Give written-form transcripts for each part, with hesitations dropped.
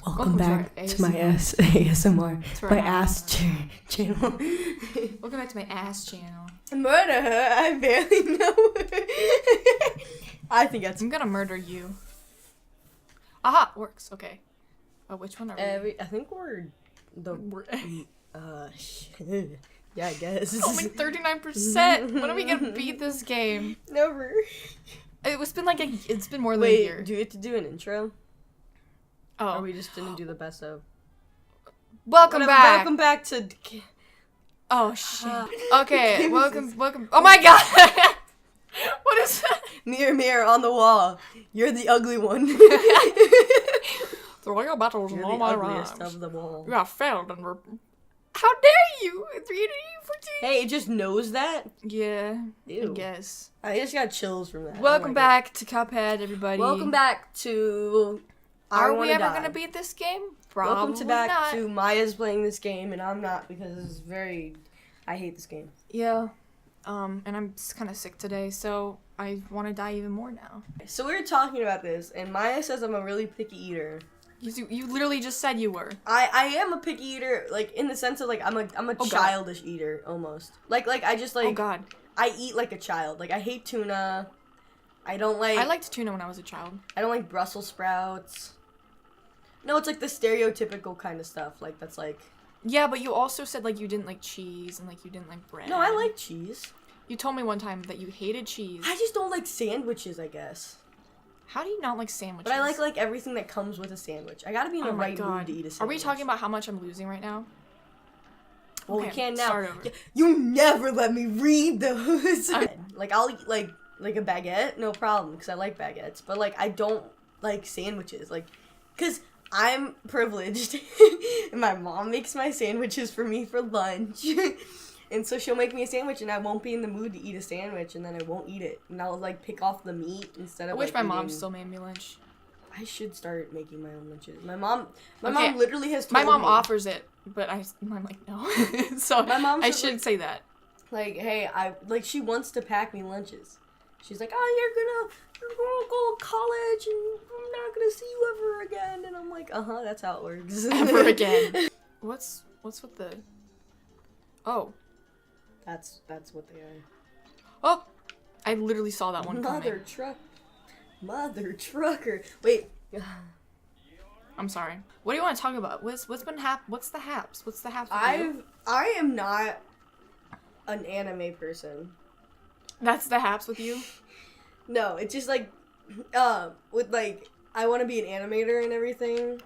Welcome back to my ASMR, my ass channel. Welcome back to my ass channel. Murder her? I barely know her. I think that's... I'm gonna murder you. Aha! Works. Okay. Oh, which one are we? I think we're the... yeah, I guess. Only 39%! When are we gonna beat this game? Never. It's been more than a year. Wait, do you have to do an intro? Oh. Or we just didn't do the best of? Welcome back! Welcome back to... Oh, shit. Okay, welcome. Oh my god! What is that? Mirror, mirror on the wall. You're the ugly one. The royal battles You're and all the my ugliest rhymes. of them all. You got failed and we're... How dare you? 314. Hey, it just knows that? Yeah, Ew. I guess. I just got chills from that. Welcome back to Cuphead, everybody. Welcome back to... Are we ever gonna beat this game? Probably Welcome back not. to Maya's playing this game, and I'm not because it's I hate this game. Yeah. And I'm kind of sick today, so I want to die even more now. So we were talking about this, and Maya says I'm a really picky eater. You literally just said you were. I am a picky eater, like in the sense of like I'm a childish eater almost. Like I just like. Oh God. I eat like a child. Like I hate tuna. I liked tuna when I was a child. I don't like Brussels sprouts. No, it's like the stereotypical kind of stuff. Like that's like. Yeah, but you also said like you didn't like cheese and like you didn't like bread. No, I like cheese. You told me one time that you hated cheese. I just don't like sandwiches, I guess. How do you not like sandwiches? But I like everything that comes with a sandwich. I gotta be in the right mood to eat a sandwich. Are we talking about how much I'm losing right now? Well, okay, we can now. Start over. You never let me read those. Like I'll eat like a baguette, no problem, because I like baguettes. But like I don't like sandwiches, like, cause I'm privileged, and my mom makes my sandwiches for me for lunch. And so she'll make me a sandwich, and I won't be in the mood to eat a sandwich, and then I won't eat it. And I'll, like, pick off the meat instead of, I wish like, my mom still made me lunch. I should start making my own lunches. My mom literally has told me. My mom offers it, but I'm like, no. So my mom I should say that. Like, hey, she wants to pack me lunches. She's like, oh, you're gonna go to college, and I'm not gonna see you ever again. And I'm like, uh-huh, that's how it works. Ever again. What's with the... Oh. That's what they are. Oh! I literally saw that one coming. Mother trucker. Wait. I'm sorry. What do you want to talk about? What's the haps? What's the haps with you? I am not an anime person. That's the haps with you? No, it's just like with like I want to be an animator and everything.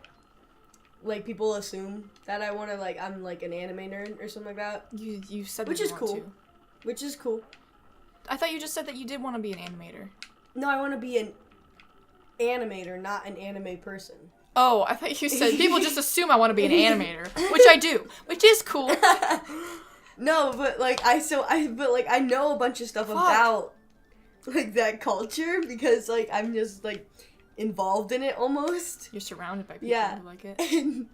Like, people assume that I want to, like, I'm, like, an anime nerd or something like that. You said Which that is you cool. want to. Which is cool. I thought you just said that you did want to be an animator. No, I want to be an animator, not an anime person. Oh, I thought you said people just assume I want to be an animator, which I do, which is cool. No, but, like, I know a bunch of stuff about, like, that culture because, like, I'm just, like... involved in it almost. You're surrounded by people who like it. And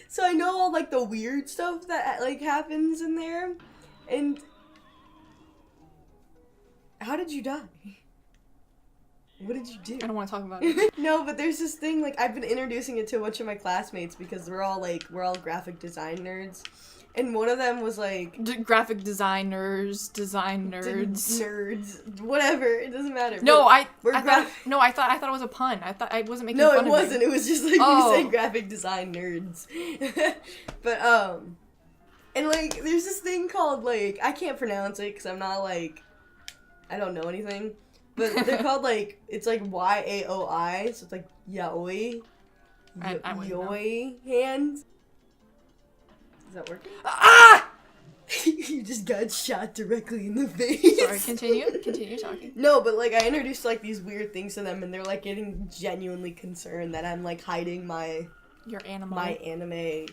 so I know all like the weird stuff that like happens in there. And how did you die? What did you do? I don't want to talk about it. No, but there's this thing like I've been introducing it to a bunch of my classmates because we're all graphic design nerds. And one of them was like... graphic designers, nerds. Nerds. Whatever. It doesn't matter. No, I thought it was a pun. I thought I wasn't making fun of you. No, it wasn't. It was just like you said graphic design nerds. But, and like, there's this thing called like, I can't pronounce it because I'm not like, I don't know anything. But they're called like, it's like YAOI. So it's like yaoi. Yaoi hands. Is that working? Ah! You just got shot directly in the face. Sorry, continue talking. No, but like I introduced like these weird things to them and they're like getting genuinely concerned that I'm like hiding my anime.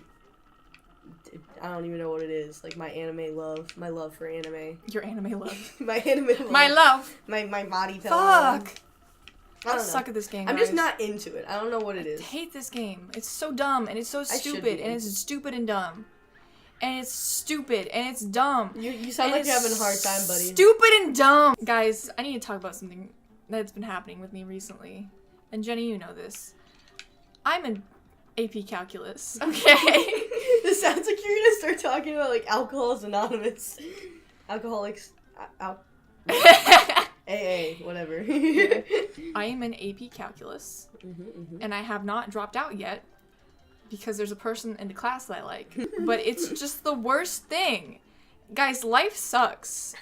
I don't even know what it is. Like my anime love, my love for anime. Your anime love. My anime love. My love. My body tell. Fuck. I suck at this game. I'm just not into it. I don't know what it is. I hate this game. It's so dumb and it's so stupid and it's stupid and dumb. And it's stupid, and it's dumb. You sound like you're having a hard time, buddy. Stupid and dumb! Guys, I need to talk about something that's been happening with me recently. And Jenny, you know this. I'm AP Calculus. Okay. This sounds like you're gonna start talking about like Alcoholics Anonymous. Alcoholics. AA, whatever. I am in AP Calculus, and I have not dropped out yet because there's a person in the class that I like. But it's just the worst thing. Guys, life sucks.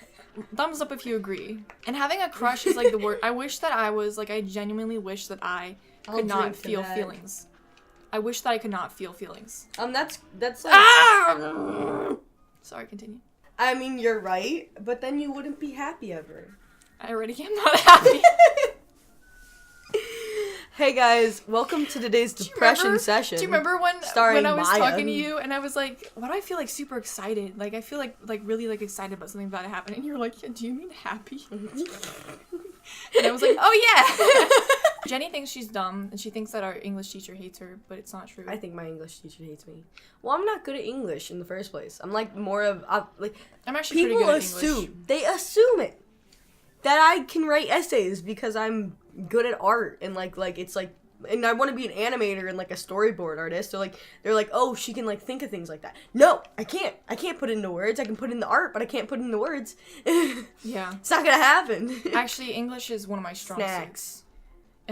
Thumbs up if you agree. And having a crush is like the worst. I wish that I was, like, I genuinely wish that I could not feel feelings. I wish that I could not feel feelings. That's like... Sorry, continue. I mean, you're right, but then you wouldn't be happy ever. I already am not happy. Hey guys, welcome to today's depression session. Do you remember when I was talking to you and I was like, why do I feel like super excited? Like I feel like really like excited about something about to happen, and you were like, yeah, do you mean happy? And I was like, oh yeah. Jenny thinks she's dumb and she thinks that our English teacher hates her, but it's not true. I think my English teacher hates me. Well, I'm not good at English in the first place. I'm like more of like I'm actually pretty good at English. They assume it that I can write essays because I'm good at art and like it's like, and I want to be an animator and like a storyboard artist. So like they're like, oh, she can like think of things like that. No, I can't put it into words. I can put it in the art, but I can't put it into words. Yeah, it's not gonna happen. Actually, English is one of my strong suits.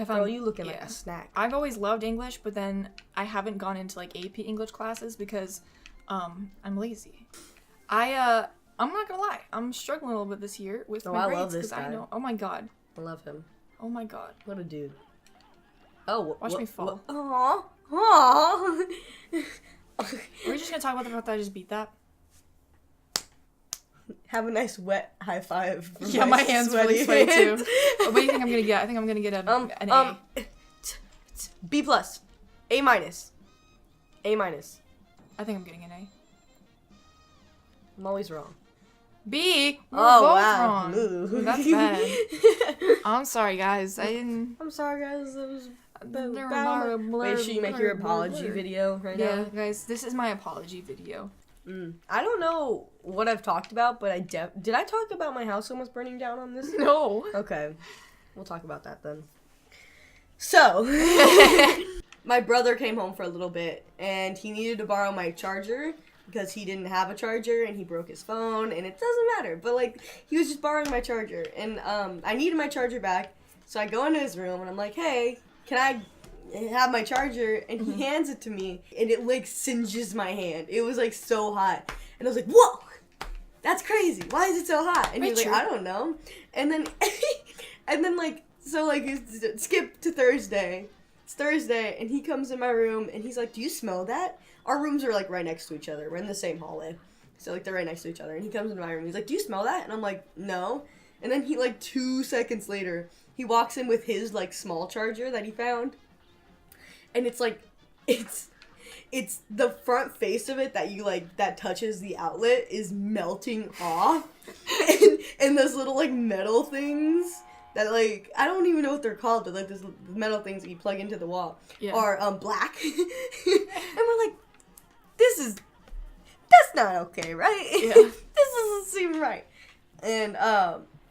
Girl, you looking like a snack. I've always loved English, but then I haven't gone into like AP English classes because I'm lazy. I'm not gonna lie, I'm struggling a little bit this year with my grades. I love this guy. I know. Oh my god. I love him. Oh my god. What a dude. Oh, watch me fall. Aww. Aww. Are we just gonna talk about the fact that I just beat that? Have a nice wet high five. Yeah, my hands really sweaty too. What do you think I'm gonna get? I think I'm gonna get an A. B+, A-. A-. I think I'm getting an A. I'm always wrong. B. We're both wrong. Ooh. That's bad. I'm sorry, guys. I'm sorry, guys. It was Wait, should you make your apology video right now? Yeah, guys. This is my apology video. I don't know what I've talked about, but did I talk about my house almost burning down on this? No. Okay. We'll talk about that then. So, my brother came home for a little bit, and he needed to borrow my charger because he didn't have a charger, and he broke his phone, and it doesn't matter. But, like, he was just borrowing my charger, and I needed my charger back, so I go into his room, and I'm like, hey, can I have my charger? And he hands it to me, and it like singes my hand. It was like so hot, and I was like, whoa, that's crazy. Why is it so hot? And he was like, I don't know. And then like, so like skip to Thursday. It's Thursday, and he comes in my room, and he's like, do you smell that? Our rooms are like right next to each other. We're in the same hallway, so like they're right next to each other. And he comes into my room, he's like, do you smell that? And I'm like, no. And then he like 2 seconds later, he walks in with his like small charger that he found. And it's like, it's the front face of it that you like, that touches the outlet is melting off. and those little like metal things that like, I don't even know what they're called, but like those metal things that you plug into the wall are black. And we're like, that's not okay, right? Yeah. This doesn't seem right. And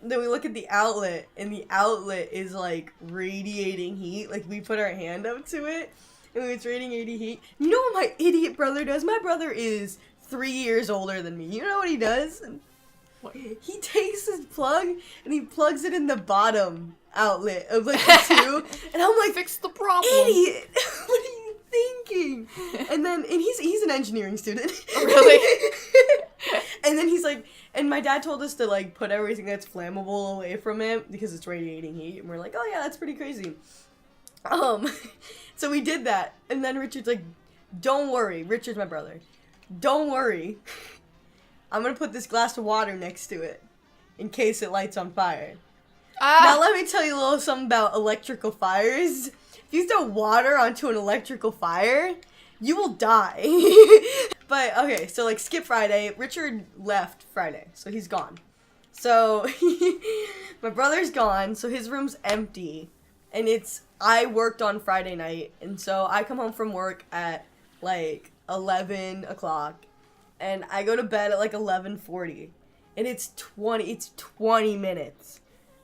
then we look at the outlet, and the outlet is, like, radiating heat. Like, we put our hand up to it, and it's radiating heat. You know what my idiot brother does? My brother is 3 years older than me. You know what he does? What? He takes his plug, and he plugs it in the bottom outlet of, like, the two. And I'm like, fix the problem. Idiot! What are you thinking? And he's an engineering student. Oh, really? And then he's like, and my dad told us to, like, put everything that's flammable away from it because it's radiating heat. And we're like, oh, yeah, that's pretty crazy. So we did that. And then Richard's like, don't worry. Richard's my brother. Don't worry. I'm going to put this glass of water next to it in case it lights on fire. Now, let me tell you a little something about electrical fires. If you throw water onto an electrical fire, you will die. But, okay, so, like, skip Friday. Richard left Friday, so he's gone. So, my brother's gone, so his room's empty. And I worked on Friday night, and so I come home from work at, like, 11 o'clock. And I go to bed at, like, 11:40. And it's 20 minutes.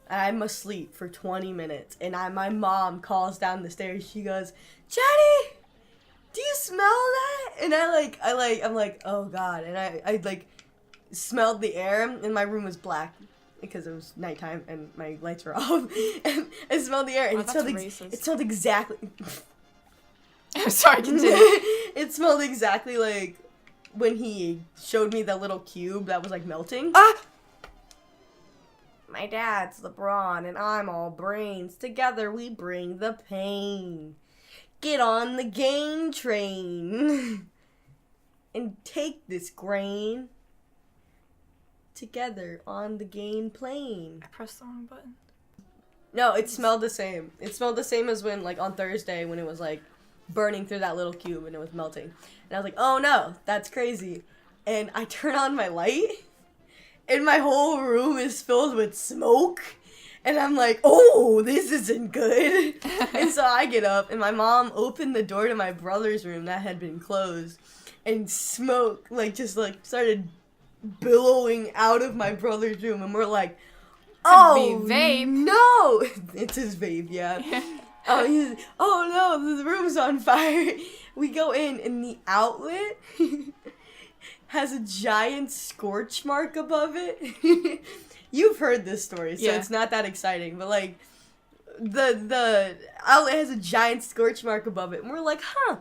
And I'm asleep for 20 minutes. And my mom calls down the stairs. She goes, Jenny, do smell that? And I'm like, oh god. And I like smelled the air, and my room was black because it was nighttime and my lights were off. And I smelled the air, and it smelled exactly. I'm sorry, continue. It smelled exactly like when he showed me that little cube that was like melting. Ah! My dad's LeBron and I'm all brains. Together we bring the pain. Get on the gain train and take this grain. Together on the gain plane. I pressed the wrong button. No, it smelled the same. It smelled the same as when, like, on Thursday when it was, like, burning through that little cube and it was melting. And I was like, oh no, that's crazy. And I turn on my light, and my whole room is filled with smoke. And I'm like, oh, this isn't good. And so I get up, and my mom opened the door to my brother's room that had been closed. And smoke, like, just, like, started billowing out of my brother's room. And we're like, oh, vape. no. It's his vape, yeah. Oh no, the room's on fire. We go in, and the outlet has a giant scorch mark above it. You've heard this story, so it's not that exciting. But, like, the outlet has a giant scorch mark above it. And we're like, huh,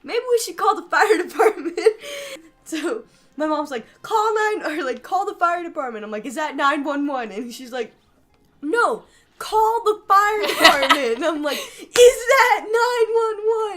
maybe we should call the fire department. So my mom's like, call the fire department. I'm like, is that 911? And she's like, no, call the fire department. And I'm like, is that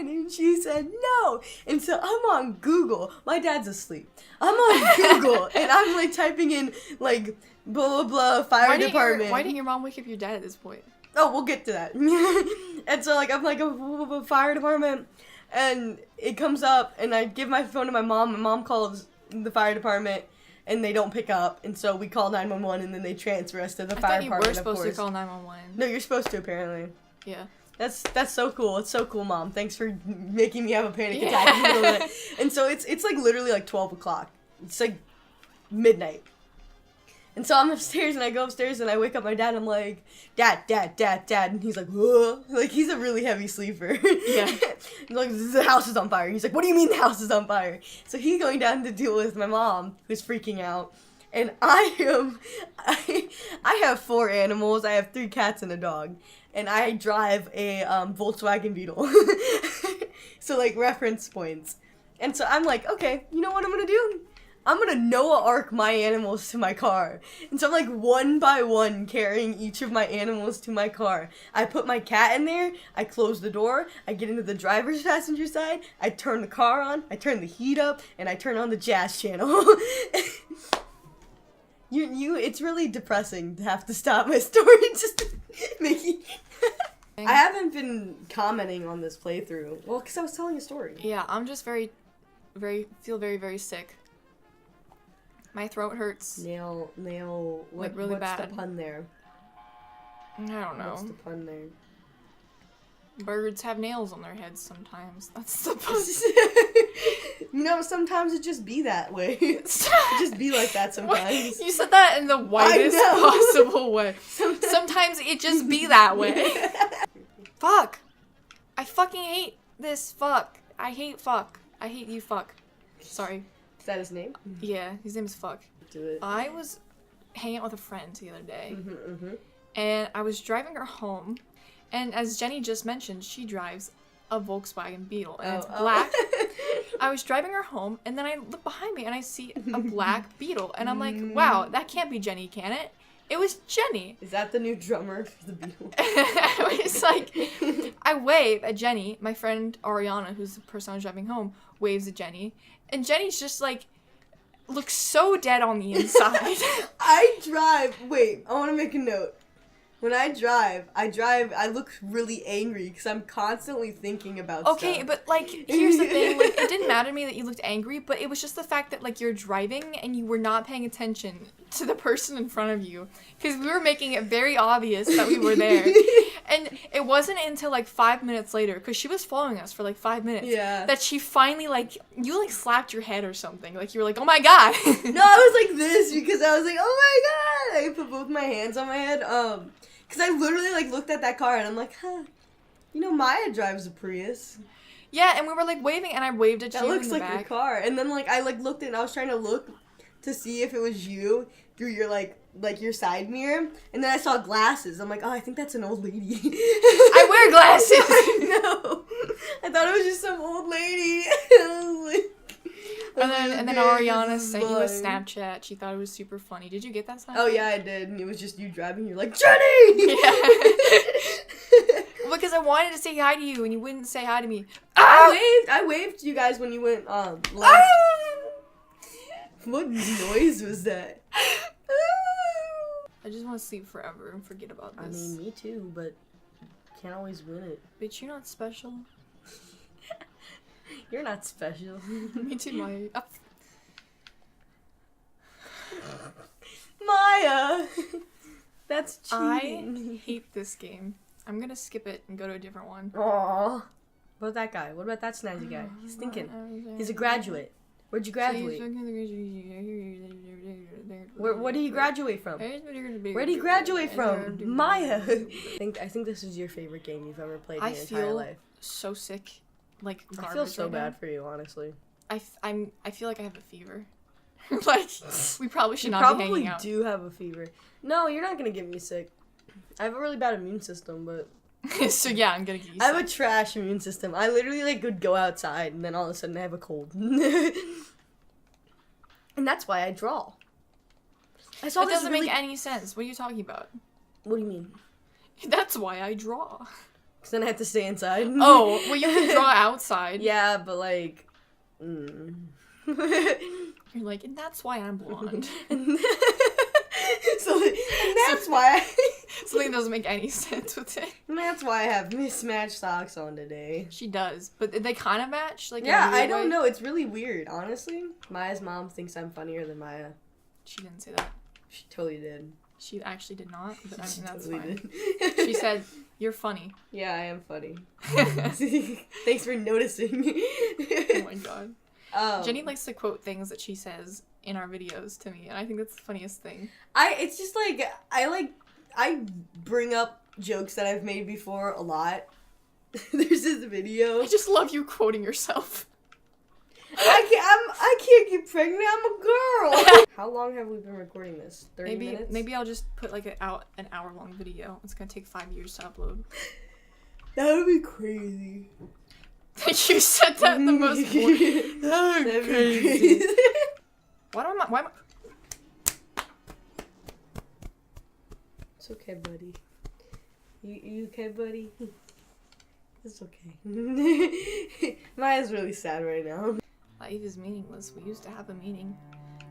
911? And she said no. And so I'm on Google. My dad's asleep. I'm on Google, and I'm like typing in like blah blah blah fire department. Why didn't your mom wake up your dad at this point? Oh, we'll get to that. And so like I'm like a fire department, and it comes up, and I give my phone to my mom. My mom calls the fire department, and they don't pick up, and so we call 911, and then they transfer us to the fire department. You were supposed to call 911. No, you're supposed to apparently. Yeah. That's so cool. It's so cool, Mom. Thanks for making me have a panic attack in the middle of it. And so it's like literally like 12 o'clock. It's like midnight. And so I'm upstairs, and I go upstairs, and I wake up my dad, and I'm like, Dad. And he's like, whoa. Like, he's a really heavy sleeper. Yeah. He's like, the house is on fire. He's like, what do you mean the house is on fire? So he's going down to deal with my mom, who's freaking out. And I have 4 animals. I have 3 cats and a dog. And I drive a Volkswagen Beetle. So, like, reference points. And so I'm like, okay, you know what I'm going to do? I'm going to Noah Ark my animals to my car. And so I'm, like, one by one carrying each of my animals to my car. I put my cat in there. I close the door. I get into the driver's passenger side. I turn the car on. I turn the heat up. And I turn on the jazz channel. It's really depressing to have to stop my story just to make you... I haven't been commenting on this playthrough. Well, because I was telling a story. Yeah, I'm just feel very, very sick. My throat hurts. Nail, like really what's bad. The pun there? I don't know. What's the pun there? Birds have nails on their heads sometimes. That's the pun. You know, sometimes it just be that way. It just be like that sometimes. You said that in the whitest possible way. Sometimes it just be that way. Fuck. I fucking hate this fuck. I hate fuck. I hate you fuck. Sorry. Is that his name? Yeah, his name is Fuck. Do it. I was hanging out with a friend the other day. And I was driving her home. And as Jenny just mentioned, she drives a Volkswagen Beetle, and it's black. I was driving her home, and then I look behind me, and I see a black Beetle, and I'm like, wow, that can't be Jenny, can it? It was Jenny. Is that the new drummer for the Beetle? I was like, I wave at Jenny. My friend Ariana, who's the person I was driving home, waves at Jenny, and Jenny's just like, looks so dead on the inside. Wait, I want to make a note. When I drive, I look really angry because I'm constantly thinking about stuff. Okay, but, like, here's the thing. Like, it didn't matter to me that you looked angry, but it was just the fact that, like, you're driving and you were not paying attention to the person in front of you. Because we were making it very obvious that we were there. And it wasn't until, like, 5 minutes later, because she was following us for, like, 5 minutes, that she finally, like, you, like, slapped your head or something. Like, you were like, oh, my God. No, I was like this because I was like, oh, my God. I put both my hands on my head. Because I literally, like, looked at that car, and I'm like, huh, you know, Maya drives a Prius. Yeah, and we were like waving, and I waved at That you looks in the like back. your car. And then like I like looked and I was trying to look to see if it was you through your like your side mirror, and then I saw glasses. I'm like, oh, I think that's an old lady. I wear glasses. No, I thought it was just some old lady. And then Ariana sent you a Snapchat. She thought it was super funny. Did you get that Snapchat? Oh yeah, I did. And it was just you driving. You're like, Jenny. Yeah. Because I wanted to say hi to you, and you wouldn't say hi to me. I waved to you guys when you went left. What noise was that? I just want to sleep forever and forget about this. I mean, me too, but can't always win it. Bitch, you're not special. You're not special. Me too, Maya. Oh. Maya! That's cheating. I hate this game. I'm gonna skip it and go to a different one. Aww. What about that guy? What about that snazzy guy? He's thinking. He's a graduate. Where'd you graduate? What did you graduate from? Where did you graduate from? Maya! I think this is your favorite game you've ever played in your entire life. So sick. Like, I feel so bad for you, honestly. I feel like I have a fever. Like, we probably should not be hanging out. You probably do have a fever. No, you're not gonna get me sick. I have a really bad immune system, but... So yeah, I'm gonna get you sick. I have a trash immune system. I literally, like, would go outside, and then all of a sudden I have a cold. And that's why I draw. I saw that doesn't make any sense. What are you talking about? What do you mean? That's why I draw. Because then I have to stay inside. Oh, well, you can draw outside. Yeah, but, like... You're like, and that's why I'm blonde. So, and that's why Something doesn't make any sense with it. And that's why I have mismatched socks on today. She does, but they kind of match. Like, yeah, I don't know. It's really weird, honestly. Maya's mom thinks I'm funnier than Maya. She didn't say that. She totally did. She actually did not, but I mean, that's totally fine. She said, you're funny. Yeah, I am funny. Thanks for noticing. Oh my god. Jenny likes to quote things that she says in our videos to me, and I think that's the funniest thing. It's just like, I bring up jokes that I've made before a lot. There's this video. I just love you quoting yourself. I can't get pregnant. I'm a girl. How long have we been recording this? 30 minutes? Maybe I'll just put like an hour-long video. It's gonna take 5 years to upload. That would be crazy. You said that the most. That would be crazy. Why am I? It's okay, buddy. You okay, buddy? It's okay. Maya's really sad right now. Life is meaningless. We used to have a meaning.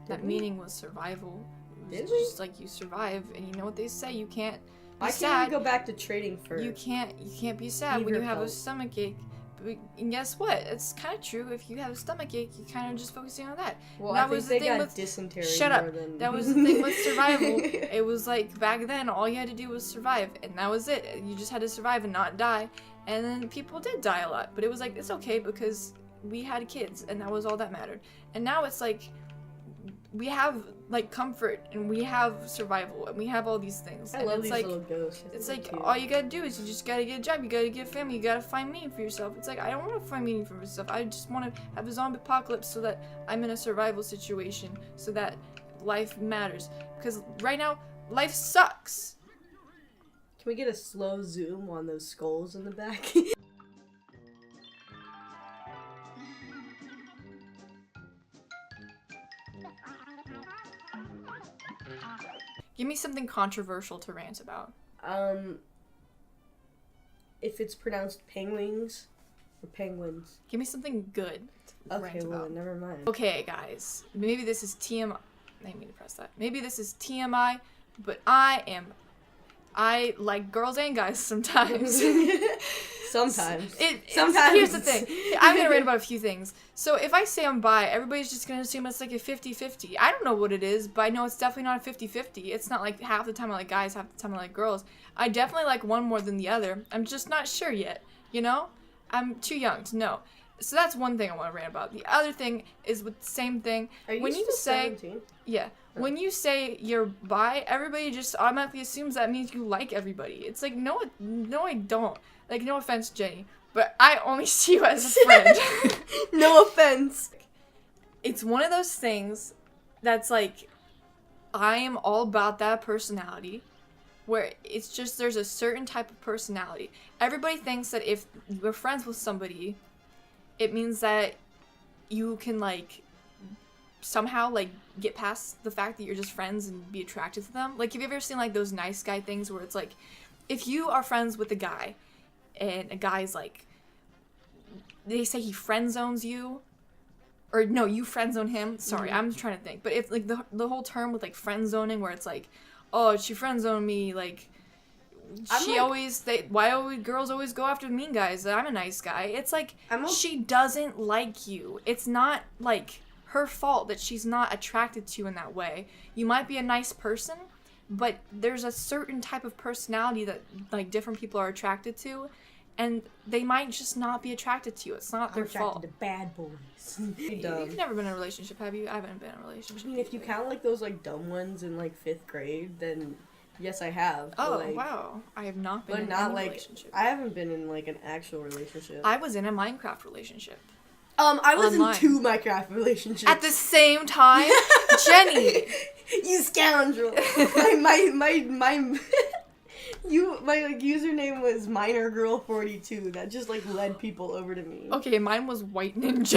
That meaning was survival. It was just like you survive, and you know what they say, you can't be sad. Why can't we go back to trading for... You can't be sad when you have a stomachache. And guess what? It's kind of true. If you have a stomachache, you're kind of just focusing on that. Well, that I think they got dysentery. Shut up. Than... That was the thing with survival. It was like back then, all you had to do was survive, and that was it. You just had to survive and not die. And then people did die a lot, but it was like it's okay because we had kids, and that was all that mattered. And now it's like we have like comfort, and we have survival, and we have all these things. I love these little ghosts. It's like all you gotta do is you just gotta get a job, you gotta get a family, you gotta find meaning for yourself. It's like I don't want to find meaning for myself. I just want to have a zombie apocalypse so that I'm in a survival situation, so that life matters. Because right now, life sucks. Can we get a slow zoom on those skulls in the back? Give me something controversial to rant about. If it's pronounced penguins or penguins. Give me something good to rant about. Okay, well, never mind. Okay, guys. Maybe this is TMI. I didn't mean to press that. Maybe this is TMI, but I like girls and guys sometimes. Sometimes. Sometimes. Here's the thing. I'm gonna rant about a few things. So if I say I'm bi, everybody's just gonna assume it's like a 50-50. I don't know what it is, but I know it's definitely not a 50-50. It's not like half the time I like guys, half the time I like girls. I definitely like one more than the other. I'm just not sure yet, you know? I'm too young to know. So that's one thing I want to rant about. The other thing is with the same thing. Are you when still you say 17? Yeah. When you say you're bi, everybody just automatically assumes that means you like everybody. It's like, no, I don't. Like, no offense, Jenny, but I only see you as a friend. No offense. It's one of those things that's like, I am all about that personality, where it's just there's a certain type of personality. Everybody thinks that if you're friends with somebody, it means that you can, like, somehow, like, get past the fact that you're just friends and be attracted to them. Like, have you ever seen, like, those nice guy things where it's like, if you are friends with a guy, and a guy's like, they say he friend zones you, or no, you friend zone him. Sorry, I'm trying to think. But if, like, the whole term with, like, friend zoning, where it's like, oh, she friend zoned me, like, why girls always go after the mean guys? I'm a nice guy. It's like, she doesn't like you. It's not, like, her fault that she's not attracted to you in that way. You might be a nice person, but there's a certain type of personality that, like, different people are attracted to, and they might just not be attracted to you. It's not their fault. To bad boys. You've never been in a relationship, have you? I haven't been in a relationship. I mean, if you count, like, those, like, dumb ones in, like, 5th grade, then yes, I have. Oh, like, wow. I have not been in a relationship. I haven't been in, like, an actual relationship. I was in a Minecraft relationship. I was online. in 2 Minecraft relationships. At the same time? Jenny! You scoundrel! My like, username was minergirl42. That just, like, led people over to me. Okay, mine was White Ninja.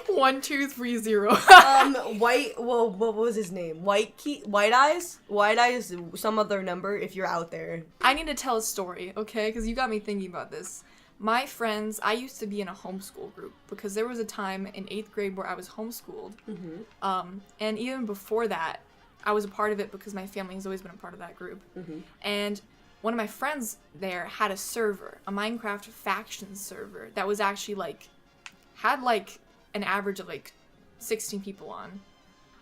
1230. What was his name? White Eyes? White Eyes, some other number if you're out there. I need to tell a story, okay? Because you got me thinking about this. My friends, I used to be in a homeschool group because there was a time in 8th grade where I was homeschooled. And even before that, I was a part of it because my family has always been a part of that group. And one of my friends there had a server, a Minecraft faction server that was actually, like, had, like, an average of, like, 16 people on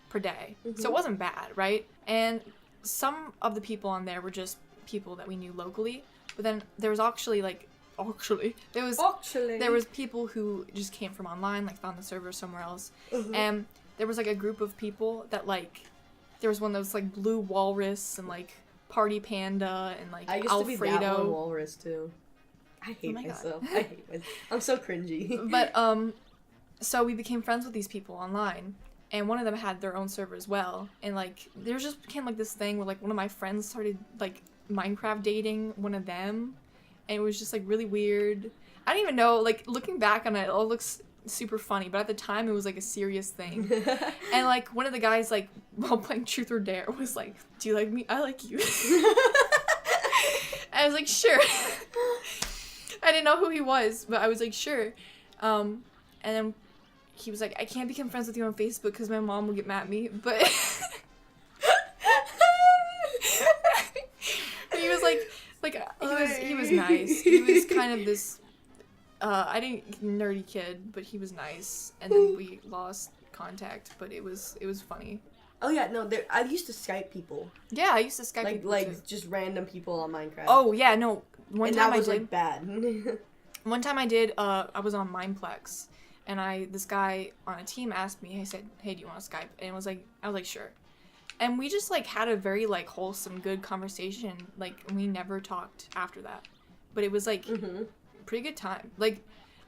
per day. So it wasn't bad, right? And some of the people on there were just people that we knew locally. But then there was actually, like, there was people who just came from online, like, found the server somewhere else. And there was, like, a group of people that, like, there was one that was, like, Blue Walrus and, like, Party Panda and, like, I used Alfredo. to be that one walrus, too. I hate myself. I hate myself. I'm so cringy. But, so we became friends with these people online, and one of them had their own server as well. And, like, there just became, like, this thing where, like, one of my friends started, like, Minecraft dating one of them, and it was just, like, really weird. I don't even know, like, looking back on it, it all looks super funny, but at the time it was, like, a serious thing. And, like, one of the guys, like, while playing Truth or Dare was like, do you like me? I like you. I was like, sure. I didn't know who he was, but I was like, sure. And then he was like, I can't become friends with you on Facebook because my mom will get mad at me, but he was like he was nice. He was kind of this nerdy kid, but he was nice. And then we lost contact, but it was funny. Oh yeah, no, I used to Skype people. Yeah, I used to Skype people like too. just random people on Minecraft. Oh yeah, no. One time that was like bad. One time I did. I was on Mineplex, and this guy on a team asked me. He said, "Hey, do you want to Skype?" And I was like, sure. And we just, like, had a very, like, wholesome, good conversation. Like, we never talked after that. But it was, like, pretty good time. Like,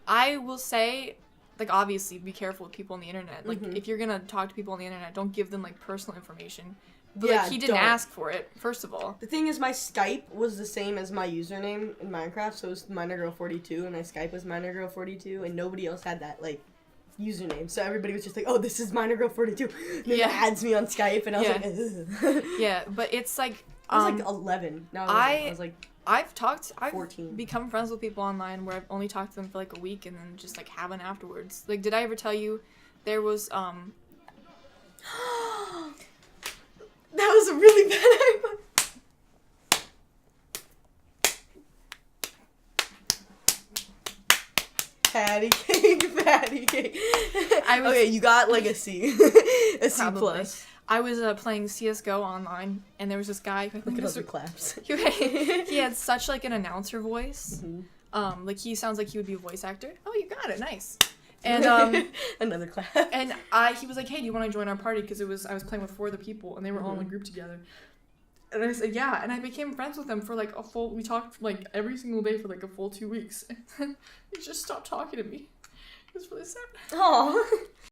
I will say, like, obviously, be careful with people on the internet. Like, if you're gonna talk to people on the internet, don't give them, like, personal information. But, like, he didn't ask for it, first of all. The thing is, my Skype was the same as my username in Minecraft, so it was minergirl42, and my Skype was minergirl42, and nobody else had that, like, username. So everybody was just like, oh, this is minergirl42. Then it adds me on Skype, and I was like, ugh. Yeah, but it's like, I was like 11. No, I was like I've 14. Become friends with people online where I've only talked to them for like a week and then just like haven't afterwards. Like, did I ever tell you there was that was a really bad idea. Patty cake. Okay, you got like a C. A C plus. I was playing CSGO online, and there was this guy. Look at other claps. He had such like an announcer voice. Like he sounds like he would be a voice actor. Oh, you got it, nice. And another clap. And he was like, "Hey, do you want to join our party?" Because I was playing with 4 other people, and they were all in a group together. And I said, yeah. And I became friends with him for like we talked like every single day for like a full 2 weeks. And then he just stopped talking to me. It was really sad. Oh.